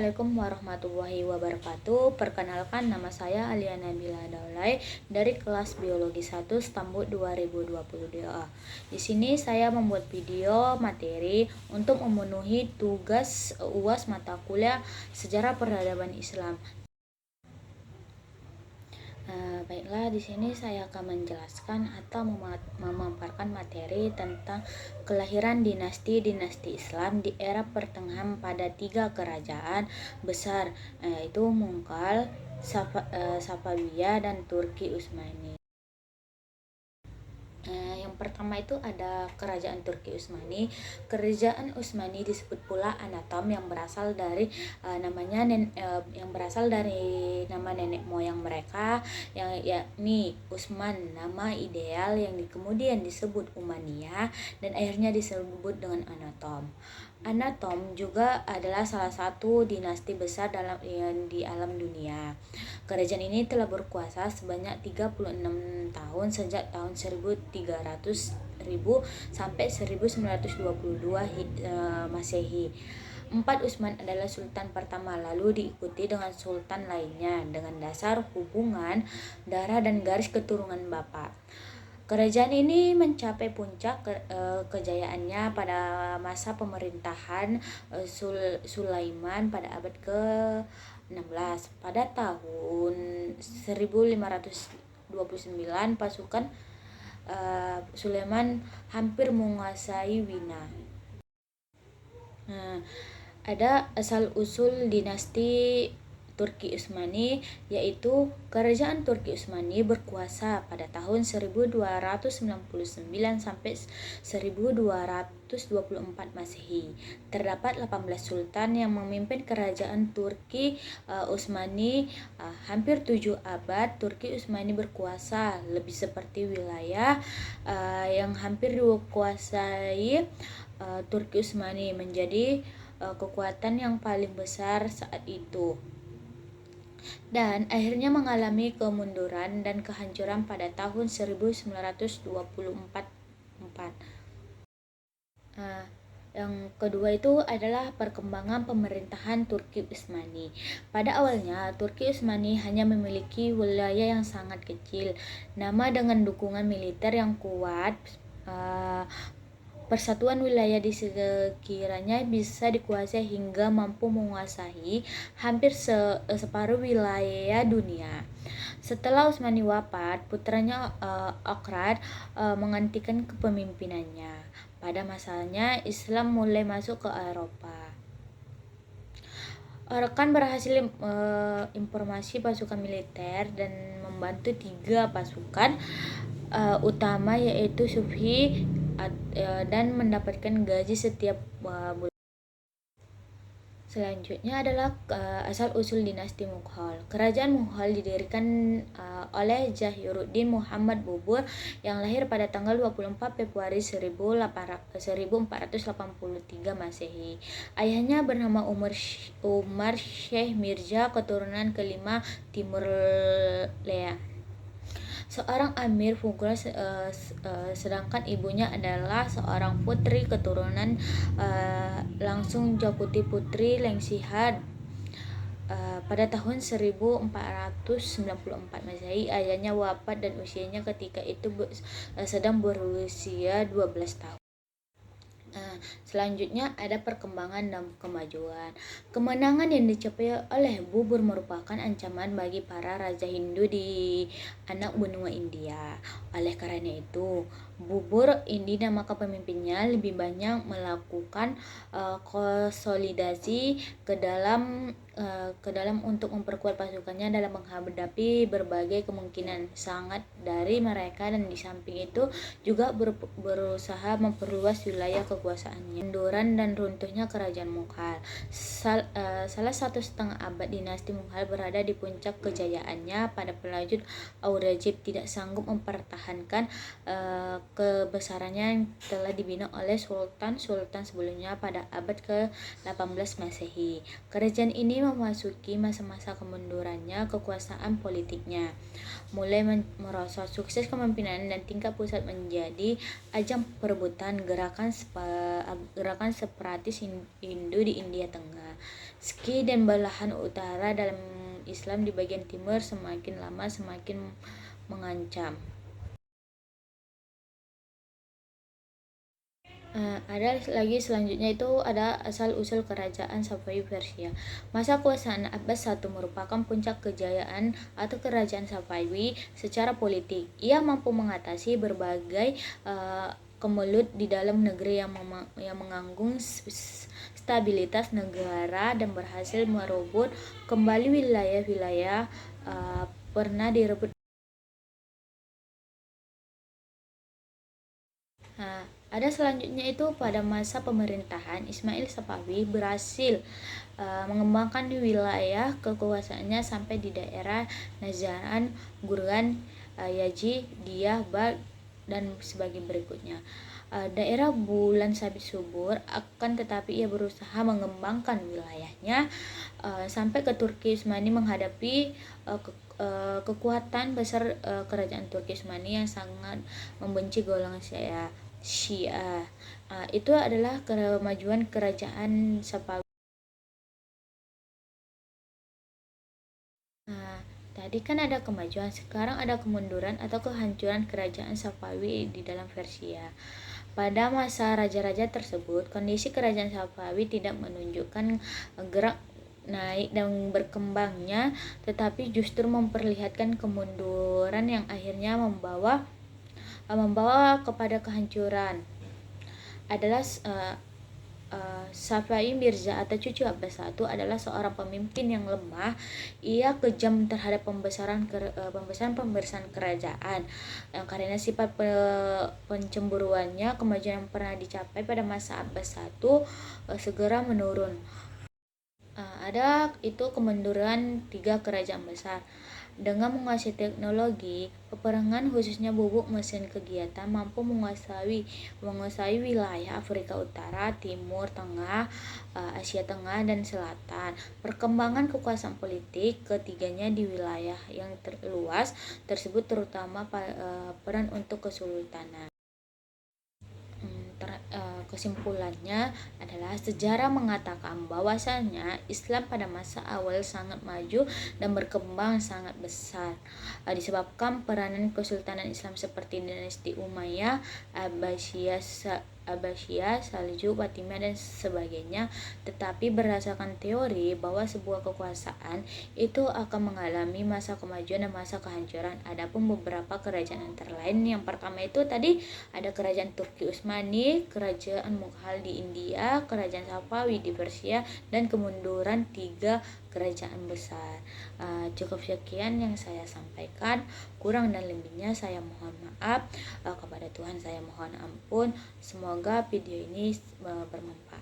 Assalamualaikum warahmatullahi wabarakatuh. Perkenalkan, nama saya Alia Nabila Daulay dari kelas Biologi 1 Stambul 2022. Di sini saya membuat video materi untuk memenuhi tugas UAS mata kuliah Sejarah Peradaban Islam. Baiklah, di sini saya akan menjelaskan atau memaparkan materi tentang kelahiran dinasti Islam di era pertengahan pada 3 kerajaan besar, yaitu Mughal, Safawiyah, dan Turki Utsmani. Yang pertama itu ada kerajaan Turki Utsmani. Kerajaan Utsmani disebut pula Anatom yang berasal dari nama nenek moyang mereka, yang yakni Utsman, nama ideal yang kemudian disebut Umayyah dan akhirnya disebut dengan Anatom. Anatom juga adalah salah satu dinasti besar di alam dunia. Kerajaan ini telah berkuasa sebanyak 36 tahun sejak tahun 1300 sampai 1922 Masehi. 4 Utsman adalah sultan pertama, lalu diikuti dengan sultan lainnya dengan dasar hubungan darah dan garis keturunan bapak. Kerajaan ini mencapai puncak kejayaannya pada masa pemerintahan Sulaiman pada abad ke-16. Pada tahun 1529 pasukan Sulaiman hampir menguasai Wina. Ada asal-usul dinasti Turki Utsmani, yaitu kerajaan Turki Utsmani berkuasa pada tahun 1299 sampai 1224 Masehi. Terdapat 18 sultan yang memimpin kerajaan Turki Utsmani. Hampir 7 abad Turki Utsmani berkuasa, lebih seperti wilayah yang hampir dikuasai Turki Utsmani menjadi kekuatan yang paling besar saat itu, dan akhirnya mengalami kemunduran dan kehancuran pada tahun 1924. Yang kedua itu adalah perkembangan pemerintahan Turki Utsmani. Pada awalnya, Turki Utsmani hanya memiliki wilayah yang sangat kecil. Nama dengan dukungan militer yang kuat, persatuan wilayah di sekiranya bisa dikuasai hingga mampu menguasai hampir separuh wilayah dunia. Setelah Utsmani wafat, putranya Okrad menggantikan kepemimpinannya. Pada masanya, Islam mulai masuk ke Eropa. Orkan berhasil informasi pasukan militer dan membantu 3 pasukan utama, yaitu Subhi, dan mendapatkan gaji setiap bulan. Selanjutnya adalah asal-usul dinasti Mughal. Kerajaan Mughal didirikan oleh Zahiruddin Muhammad Babur yang lahir pada tanggal 24 Februari 1483 Masehi. Ayahnya bernama Umar Syekh Mirza, keturunan kelima Timur Lea, seorang amir Mughal, sedangkan ibunya adalah seorang putri keturunan langsung Japuti Putri Lengsihad. Pada tahun 1494 Masehi, ayahnya wafat dan usianya ketika itu sedang berusia 12 tahun. Selanjutnya ada perkembangan dan kemajuan. Kemenangan yang dicapai oleh Babur merupakan ancaman bagi para raja Hindu di anak benua India. Oleh karena itu, Babur ini nama kepemimpinnya lebih banyak melakukan konsolidasi ke dalam untuk memperkuat pasukannya dalam menghadapi berbagai kemungkinan sangat dari mereka, dan di samping itu juga berusaha memperluas wilayah kekuasaannya. Munduran dan runtuhnya kerajaan Mughal. Salah 1,5 abad dinasti Mughal berada di puncak kejayaannya. Pada pelajut Aurangzeb tidak sanggup mempertahankan kebesarannya yang telah dibina oleh sultan-sultan sebelumnya pada abad ke-18 Masehi. Kerajaan ini memasuki masa-masa kemundurannya kekuasaan politiknya, mulai merosot sukses kepemimpinan dan tingkat pusat menjadi ajang perebutan gerakan separatis Hindu di India Tengah. Sikh dan belahan utara dalam Islam di bagian timur semakin lama semakin mengancam. Ada lagi selanjutnya itu ada asal-usul kerajaan Safawi Persia. Masa kuasaan Abbas I merupakan puncak kejayaan atau kerajaan Safawi secara politik. Ia mampu mengatasi berbagai kemelut di dalam negeri yang menganggung stabilitas negara dan berhasil merebut kembali wilayah-wilayah pernah direbut. Ada selanjutnya itu pada masa pemerintahan Ismail Safawi berhasil mengembangkan wilayah kekuasaannya sampai di daerah Nazaran, Gurgan, Yaji, Diyah, Balkh, dan sebagai berikutnya. Daerah Bulan Sabit subur, akan tetapi ia berusaha mengembangkan wilayahnya sampai ke Turki Utsmani menghadapi kekuatan besar kerajaan Turki Utsmani yang sangat membenci golongan Syiah. Itu adalah kemajuan kerajaan Safawi. Tadi kan ada kemajuan, sekarang ada kemunduran atau kehancuran kerajaan Safawi di dalam Persia. Pada masa raja-raja tersebut, kondisi kerajaan Safawi tidak menunjukkan gerak naik dan berkembangnya, tetapi justru memperlihatkan kemunduran yang akhirnya membawa kepada kehancuran. Adalah Safawi Mirza atau cucu Abbas I adalah seorang pemimpin yang lemah. Ia kejam terhadap pembesaran kerajaan. Karena sifat pencemburuannya, kemajuan yang pernah dicapai pada masa Abbas I segera menurun. Ada itu kemunduran 3 kerajaan besar. Dengan menguasai teknologi peperangan khususnya bubuk mesin kegiatan mampu menguasai wilayah Afrika Utara, Timur Tengah, Asia Tengah dan Selatan. Perkembangan kekuasaan politik ketiganya di wilayah yang terluas tersebut terutama peran untuk kesultanan. Kesimpulannya adalah sejarah mengatakan bahwasanya Islam pada masa awal sangat maju dan berkembang sangat besar disebabkan peranan kesultanan Islam seperti dinasti Umayyah, Abbasiyah, Saljuk, Fatimiyah dan sebagainya. Tetapi berdasarkan teori bahwa sebuah kekuasaan itu akan mengalami masa kemajuan dan masa kehancuran. Adapun beberapa kerajaan antara lain, yang pertama itu tadi ada kerajaan Turki Utsmani, kerajaan Mughal di India, kerajaan Safawi di Persia, dan kemunduran 3 kerajaan besar. Cukup sekian yang saya sampaikan, kurang dan lebihnya saya mohon maaf. Kepada Tuhan saya mohon ampun. Semoga video ini bermanfaat.